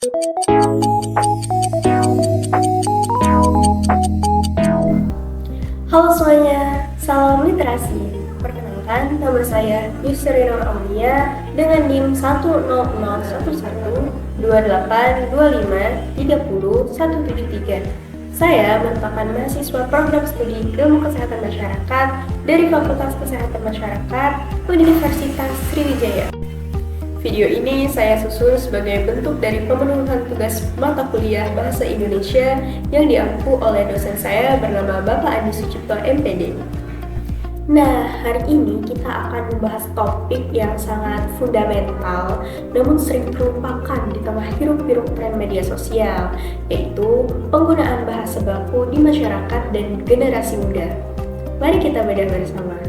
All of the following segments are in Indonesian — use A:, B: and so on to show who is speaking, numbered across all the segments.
A: Halo semuanya, salam literasi. Perkenalkan, nama saya Yusrina Aulia dengan NIM 100112825307173. Saya merupakan mahasiswa program studi Ilmu Kesehatan Masyarakat dari Fakultas Kesehatan Masyarakat Universitas Sriwijaya. Video ini saya susun sebagai bentuk dari pemenuhan tugas mata kuliah Bahasa Indonesia yang diampu oleh dosen saya bernama Bapak Andi Sucipto MPD. Nah, hari ini kita akan membahas topik yang sangat fundamental namun sering terlupakan di tengah hiruk-pikuk tren media sosial, yaitu penggunaan bahasa baku di masyarakat dan generasi muda. Mari kita bedah bersama.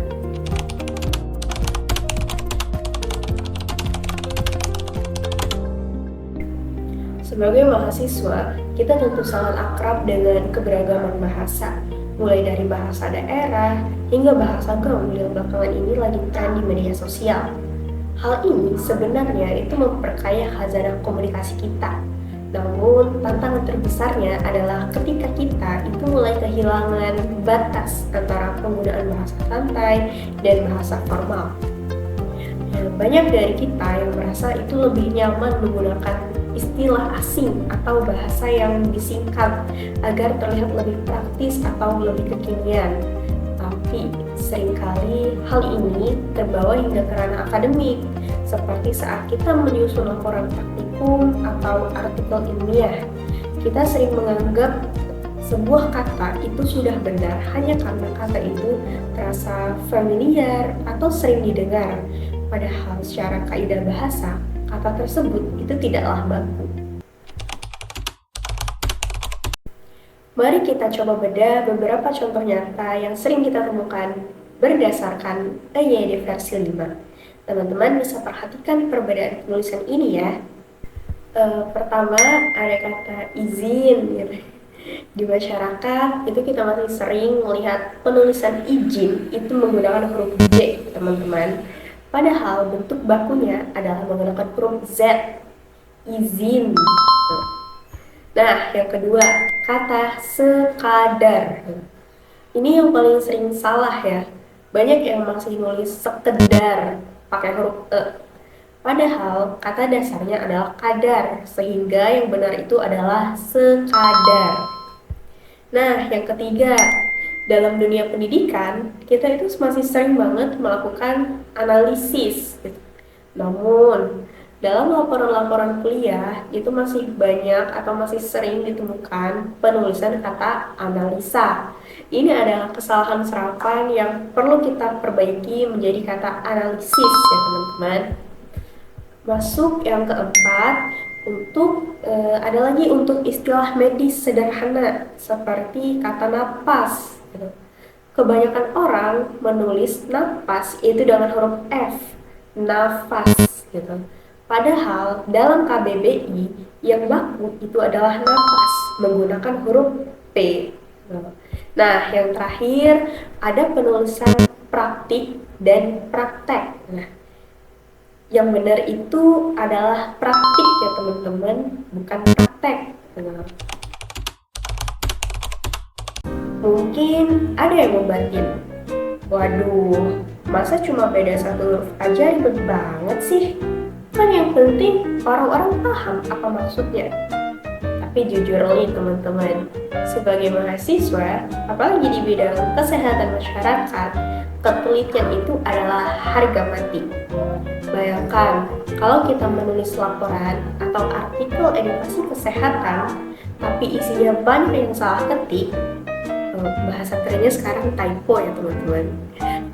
A: Sebagai mahasiswa, kita tentu sangat akrab dengan keberagaman bahasa, mulai dari bahasa daerah hingga bahasa gaul yang belakangan ini lagi tren di media sosial. Hal ini sebenarnya itu memperkaya khazanah komunikasi kita. Namun, tantangan terbesarnya adalah ketika kita itu mulai kehilangan batas antara penggunaan bahasa santai dan bahasa formal. Banyak dari kita yang merasa itu lebih nyaman menggunakan istilah asing atau bahasa yang disingkat agar terlihat lebih praktis atau lebih kekinian. Tapi seringkali hal ini terbawa hingga ke ranah akademik, seperti saat kita menyusun laporan praktikum atau artikel ilmiah. Kita sering menganggap sebuah kata itu sudah benar hanya karena kata itu terasa familiar atau sering didengar. Padahal secara kaidah bahasa, kata tersebut itu tidaklah baku. Mari kita coba bedah beberapa contoh nyata yang sering kita temukan berdasarkan EYD versi 5. Teman-teman bisa perhatikan perbedaan penulisan ini ya. Pertama, ada kata izin. Di masyarakat itu kita masih sering melihat penulisan izin itu menggunakan huruf J, teman-teman. Padahal bentuk bakunya adalah menggunakan huruf Z, izin. Nah, yang kedua, kata sekadar. Ini yang paling sering salah ya. Banyak yang masih nulis sekedar pakai huruf E. Padahal kata dasarnya adalah kadar, sehingga yang benar itu adalah sekadar. Nah, yang ketiga, dalam dunia pendidikan, kita itu masih sering banget melakukan analisis. Namun, dalam laporan-laporan kuliah, itu masih banyak atau masih sering ditemukan penulisan kata analisa. Ini adalah kesalahan serapan yang perlu kita perbaiki menjadi kata analisis ya teman-teman. Masuk yang keempat, ada lagi untuk istilah medis sederhana seperti kata napas. Kebanyakan orang menulis napas itu dengan huruf F, nafas gitu. Padahal dalam KBBI yang baku itu adalah napas menggunakan huruf P. Nah, yang terakhir ada penulisan praktik dan praktek. Nah, yang benar itu adalah praktik ya teman-teman, bukan praktek. Mungkin ada yang membatin, waduh, masa cuma beda satu huruf aja ribet banget sih? Kan yang penting orang-orang paham apa maksudnya. Tapi jujur nih teman-teman, sebagai mahasiswa, apalagi di bidang kesehatan masyarakat, ketelitian itu adalah harga mati. Bayangkan, kalau kita menulis laporan atau artikel edukasi kesehatan, tapi isinya banyak yang salah ketik, bahasa kerennya sekarang typo ya teman-teman,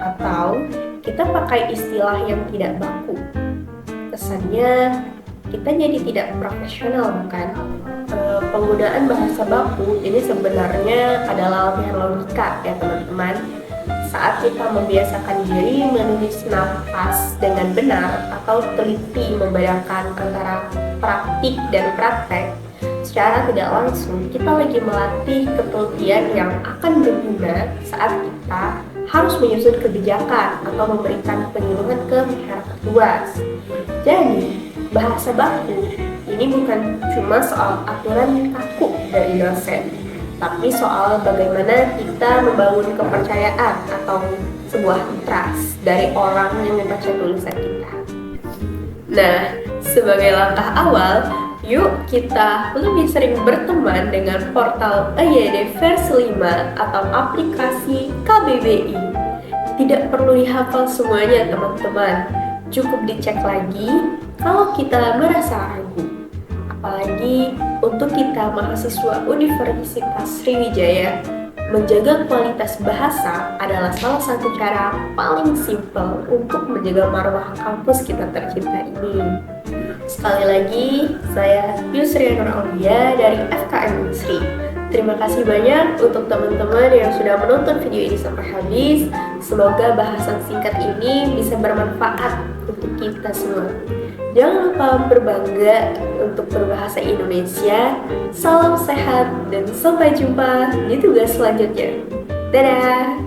A: atau kita pakai istilah yang tidak baku, kesannya kita jadi tidak profesional bukan? Penggunaan bahasa baku ini sebenarnya adalah latihan logika ya teman-teman. Saat kita membiasakan diri menulis napas dengan benar atau teliti membedakan antara praktik dan praktek, secara tidak langsung kita lagi melatih ketelitian yang akan berguna saat kita harus menyusun kebijakan atau memberikan penyuluhan ke masyarakat luas. Jadi, bahasa baku ini bukan cuma soal aturan kaku dari dosen, tapi soal bagaimana kita membangun kepercayaan atau sebuah trust dari orang yang membaca tulisan kita. Nah, sebagai langkah awal, yuk kita lebih sering berteman dengan portal EYD versi 5 atau aplikasi KBBI. Tidak perlu dihafal semuanya teman-teman, cukup dicek lagi kalau kita merasa ragu. Apalagi untuk kita mahasiswa Universitas Sriwijaya, menjaga kualitas bahasa adalah salah satu cara paling simpel untuk menjaga marwah kampus kita tercinta ini. Sekali lagi, saya Yusri Nur Aulia dari FKM Unsri. Terima kasih banyak untuk teman-teman yang sudah menonton video ini sampai habis. Semoga bahasan singkat ini bisa bermanfaat untuk kita semua. Jangan lupa berbangga untuk berbahasa Indonesia. Salam sehat dan sampai jumpa di tugas selanjutnya. Dadah!